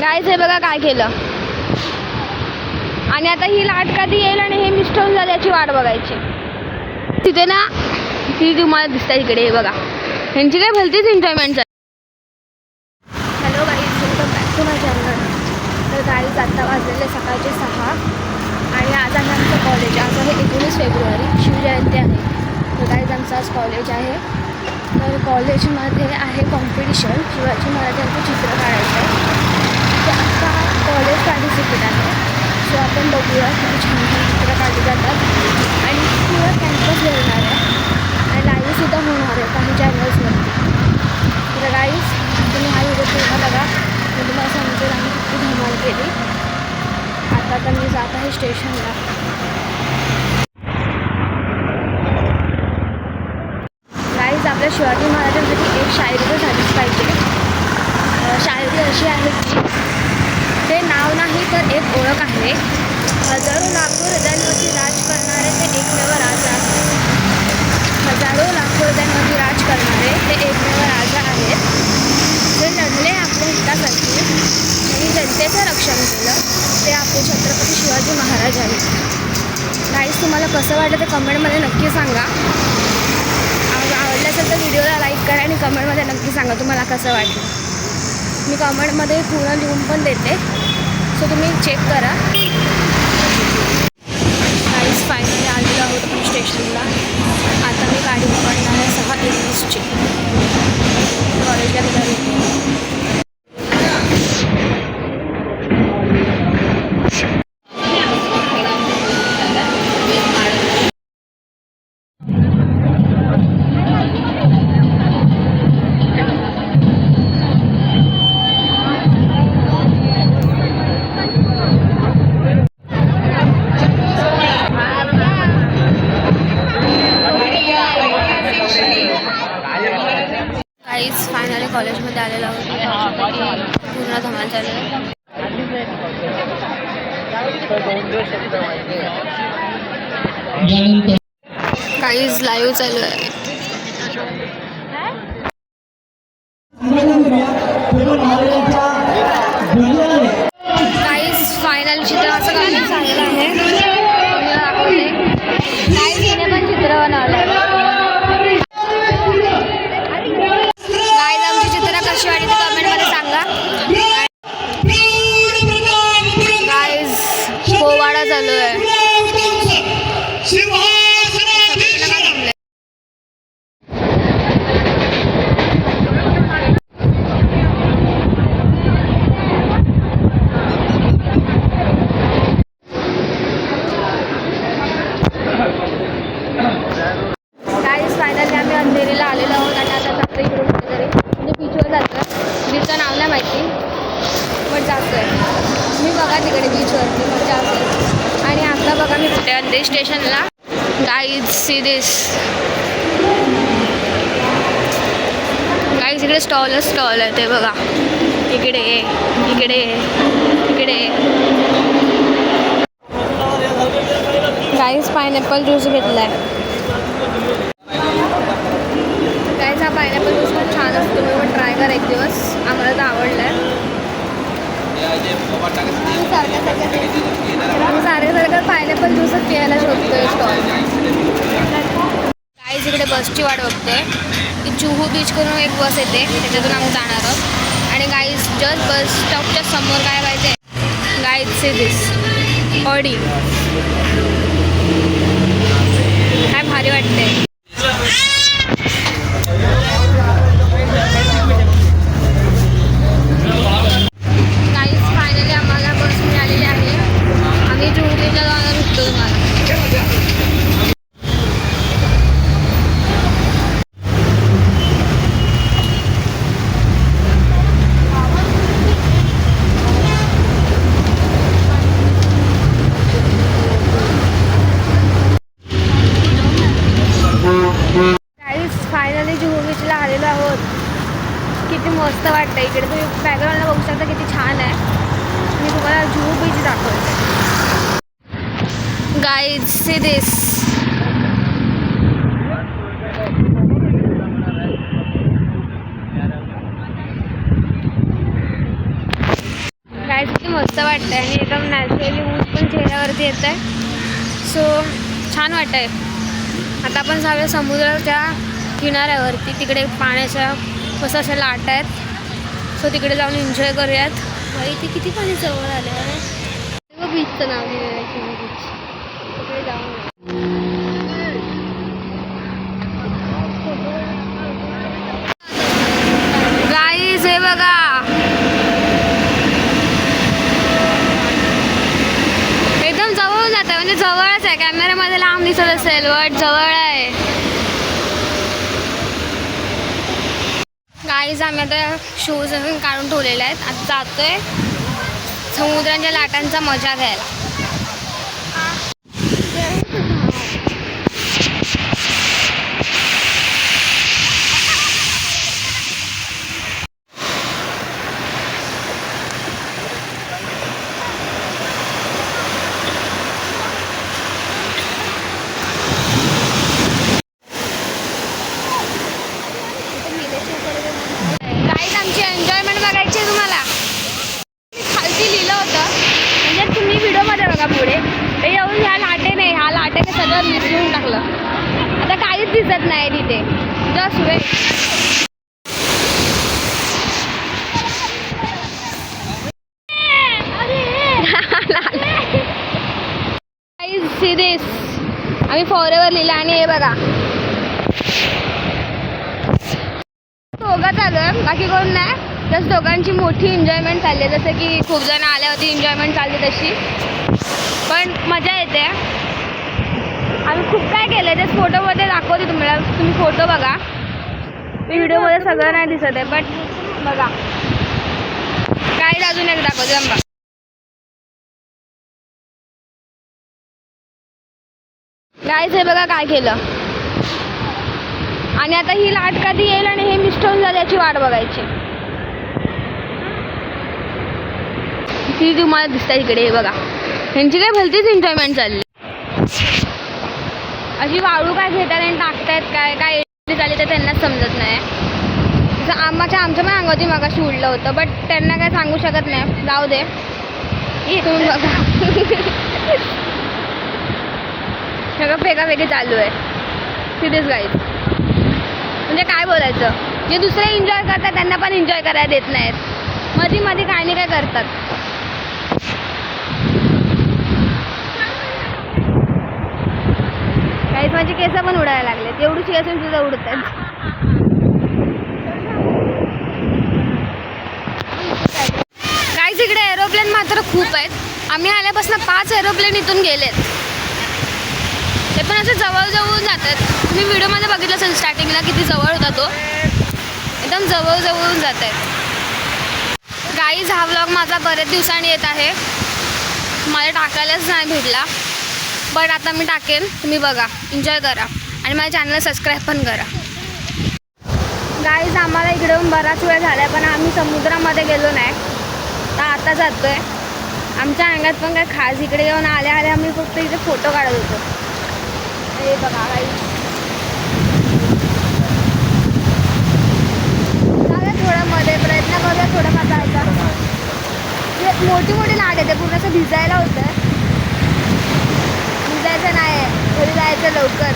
Guys हे बघा काय केलं. आणि आता ही लाट कधी येईल आणि हे मिस्टोन झालं याची वाट बघायची. तिथे ना ती तुम्हाला दिसते इकडे. हे बघा ह्यांची काय भलतीच एन्जॉयमेंट आहे. Hello guys, welcome back to my channel. तर गाईज आत्ता वाजलेले सकाळचे 6 आणि आज आहे आमचं कॉलेज. आज आहे 19 फेब्रुवारी, शिवजयंती आहे. तर गाईज आमचं आज कॉलेज आहे. तर कॉलेजमध्ये आहे कॉम्पिटिशन, शिवाजी महाराजांचं चित्र काढायचं आहे. तर आता कॉलेज पार्टिसिपेट आहे. सो आपण बघूया किती छान छान चित्र काढली जातात आणि पूर्ण कॅम्पस येणार आहे आणि लाईव्हसुद्धा होणार आहे काही चॅनल्सवरती. तर गाईज तुम्ही हा व्हिडिओ पूर्ण बघा. मी तुम्हाला सांगते आम्ही किती धमाल केली. आता मी जात आहे स्टेशनला. गाईज आपल्या शिवाजी महाराजांसाठी एक शायरी तर झालीच पाहिजे. शायरी अशी आहे की ते नाव नाही तर एक ओळख आहे. हजारो लाखो हृदयांवरती राज करणारे ते एकमेव राजा. हजारो लाखो हृदयांवरती राज करणारे ते एकमेव राजा आहेत. जे लढले आपल्या हितासाठी आणि जनतेचं रक्षण केलं ते आपले छत्रपती शिवाजी महाराज आहेत. गाईज तुम्हाला कसं वाटलं ते कमेंटमध्ये नक्की सांगा. आवडलं असेल तर व्हिडिओला लाईक करा आणि कमेंटमध्ये नक्की सांगा तुम्हाला कसं वाटलं. मी कमेंटमध्ये पूर्ण लिहून पण देते, सो तुम्ही चेक करा. गाईज फायनली आलेलो आहोत आपण स्टेशनला. आता मी गाडी पकडणार आहे 6:21ची. कॉलेजला गेल्यावर फायनली कॉलेजमध्ये आलेलो आहोत. पूर्ण धमाल झालेलं आहे. काहीच लाईव्ह चालू आहे. काहीच फायनल चित्राचं काम झालेलं आहे. काहीच तिने पण चित्र बनवलं आहे. कशी वाटली ते कमेंटमध्ये सांगा. गाईज पोवाडा चालू आहे. गाईज फायनली आम्ही अंधेरीला आलेलो आहोत आणि आता जातो इकडून कुठेतरी बीचवर जातो. बीचचं नाव नाही माहिती बट जातो आहे मी. बघा तिकडे बीचवरती मजा असेल. आणि आता बघा मी कुठे अंधेरी स्टेशनला. Guys see this. गाईज इकडे स्टॉल आहे ते बघा. इकडे इकडे इकडे. गाईज पायनॅपल ज्यूस घेतला आहे. गाईज हा पायनॅपल ज्यूस खूप छान असतो. तुम्ही पण ट्राय करा एक दिवस. आम्हाला तर आवडलं आहे. सारखं पायनॅपल ज्यूसच पियायला शोधतोय स्टॉल. गाईज इकडे बसची वाट बघतोय. की जुहू बीच करून एक बस येते, त्याच्यातून आम्ही जाणार आहोत. आणि गाईज जस्ट बस स्टॉपच्या समोर काय पाहिजे. Guys see this Audi. काय भारी वाटते. फायनली जुहू बीचला आलेलो आहोत. किती मस्त वाटतं इकडे. तुम्ही बॅकग्राऊंडला बघू शकता किती छान आहे. मी तुम्हाला जुहू बीच दाखवते. Guys see this. काय किती मस्त वाटतंय आणि एकदम नॅचरली ऊन पण चेहऱ्यावरती येत आहे. सो छान वाटत आहे. आता आपण जाऊया समुद्राच्या किनाऱ्यावरती. तिकडे पाण्याच्या कसं अशा लाटा आहेत. सो तिकडे जाऊन एन्जॉय करूयात. इथे किती पाणी जवळ आलं आहे. बीचचं नाव लिहिलेलं आहे किंवा बीच. तिकडे जाऊन गाईज हे बघा, एकदम जवळ जात आहे. म्हणजे जवळच आहे. कॅमेऱ्यामध्ये लांब दिसत असेल बट जवळ आहे. गाईज आम्ही आता शूज काढून ठेवलेले आहेत. आता जातोय समुद्राच्या लाटांचा मजा घ्यायला. गाईज आमची एन्जॉयमेंट बघायची आहे तुम्हाला. खालती लिहिलं होतं म्हणजे तुम्ही व्हिडिओमध्ये बघा पुढे. ते येऊन ह्या लाटेने सगळं मिसळून टाकलं. आता काहीच दिसत नाही तिथे. Just wait. सिरीज आम्ही फॉरेवर लिहिलं आणि हे बघा दोघं चालू आहे, बाकी कोण नाही. जस्ट दोघांची मोठी एन्जॉयमेंट चालली आहे. जसं की खूप जण आल्या होती एन्जॉयमेंट चालली तशी. पण मजा येते. आम्ही खूप काय केलं आहे ते फोटोमध्ये दाखवते तुम्हाला. तुम्ही फोटो बघा. व्हिडिओमध्ये सगळं नाही दिसत आहे बट बघा. काय अजून एक दाखवते आंबा. गाईज हे बघा काय केलं. आणि आता ही लाट कधी येईल आणि हे मिस्टोन झालं याची वाट बघायची. ती तुम्हाला दिसते इकडे. हे बघा ह्यांची काय भलतीच एन्जॉयमेंट चालली. अशी वाळू काय घेतात आणि टाकतायत काय काय चालली तर त्यांनाच समजत नाही. जसं आमच्या पण अंगावरती मगाशी उडलं होतं बट त्यांना काय सांगू शकत नाही. जाऊ दे. तुम्ही बघा सगळं फेकाफेकी चालू आहे. Serious guys. म्हणजे काय बोलायचं. जे दुसरे एन्जॉय करतात त्यांना पण एन्जॉय करायला देत नाहीत. मध्ये मध्ये काय नाही काय करतात. काहीच माझे केस पण उडायला लागलेत. एवढीच केस सुद्धा उडत आहेत. काहीच इकडे एरोप्लेन मात्र खूप आहेत. आम्ही आल्यापासून 5 एरोप्लेन इथून गेलेत. ते पण असं जवळ जातात. तुम्ही व्हिडिओमध्ये बघितलं असेल स्टार्टिंगला किती जवळ होता तो. एकदम जवळ जात आहेत. गाईज हा व्लॉग माझा बरेच दिवसांनी येत आहे. मला टाकायलाच नाही भेटला बट आता मी टाकेन. तुम्ही बघा, एन्जॉय करा आणि माझ्या चॅनलला सबस्क्राईब पण करा. गाईज आम्हाला इकडे येऊन बराच वेळ झाला पण आम्ही समुद्रामध्ये गेलो नाही. तर आता जातो आहे. आमच्या अंगात पण काय खास. इकडे येऊन आल्या आम्ही फक्त इथे फोटो काढत होतो. हे बघा गाईज. थोडं मध्ये प्रयत्न करूया थोडंफार जायचा. मोठी लाट येते. पूर्ण असं भिजायला होतं. भिजायचं नाही, घरी जायचं लवकर.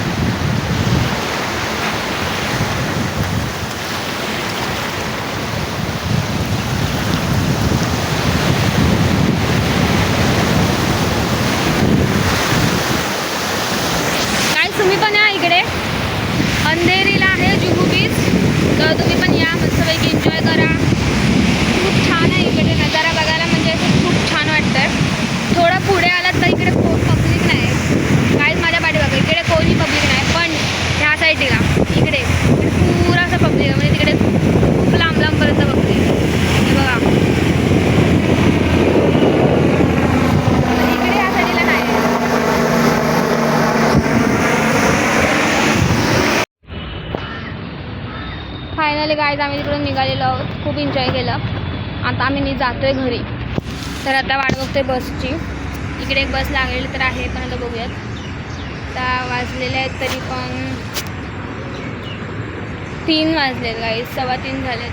काय तुम्ही पण या इकडे. अंधेरीला आहे जुहू बीच. तर तुम्ही पण या, मस्तपैकी एन्जॉय करा. खूप छान आहे इकडे नजारा बघायला. म्हणजे असं खूप छान वाटतंय. थोडं पुढे आलात तर इकडे पब्लिक नाही. काहीच माझ्या पाठी बघा इकडे कोणी पब्लिक नाही. पण ह्या साईडला इकडे पुरा असं पब्लिक आहे. म्हणजे तिकडे खूप लांबपर्यंत पब्लिक. हे बघा इकडे ह्या साईडला नाही. फायनली गाईज आम्ही तिकडून निघालेलो आहोत. खूप एन्जॉय केलं. आता आम्ही जातोय घरी. तर आता वाट बघतोय बसची. इकडे एक बस लागलेली तर आहे पण आता बघूयात. आता वाजलेले आहेत तरी पण 3 वाजलेत गाईज. 2:15 झालेत.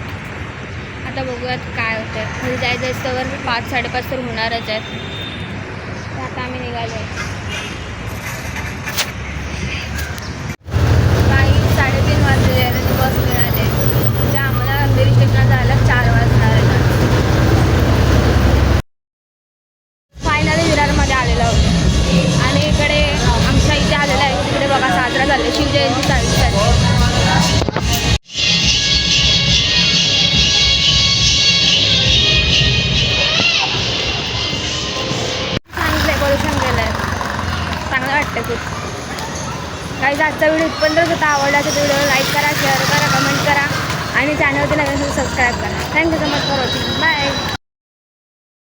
आता बघूयात काय होतं. घरी जायचं असतं 5-5:30 तर होणारच आहेत. तर आता आम्ही निघालो आहे. काही 3:30 वाजलेले आहेत. बस मिळाले म्हणजे आम्हाला अंधेरी स्टेशनला जायला 4 वाजणार आहे. फायनली विरारमध्ये आलेलो आहोत आणि इकडे आमच्या इथे आलेलं आहे. तिकडे बघा साजरा झाला शिवजयंती चालू आहे. डेकोरेशन केलं आहे, चांगलं वाटतं खूप. काही आजचा व्हिडिओ इथपर्यंत होता. आवडला तर व्हिडिओला लाईक करा, शेअर करा, कमेंट करा आणि चॅनलवरती नवीन सबस्क्राईब करा. Thank you so much for watching. Bye.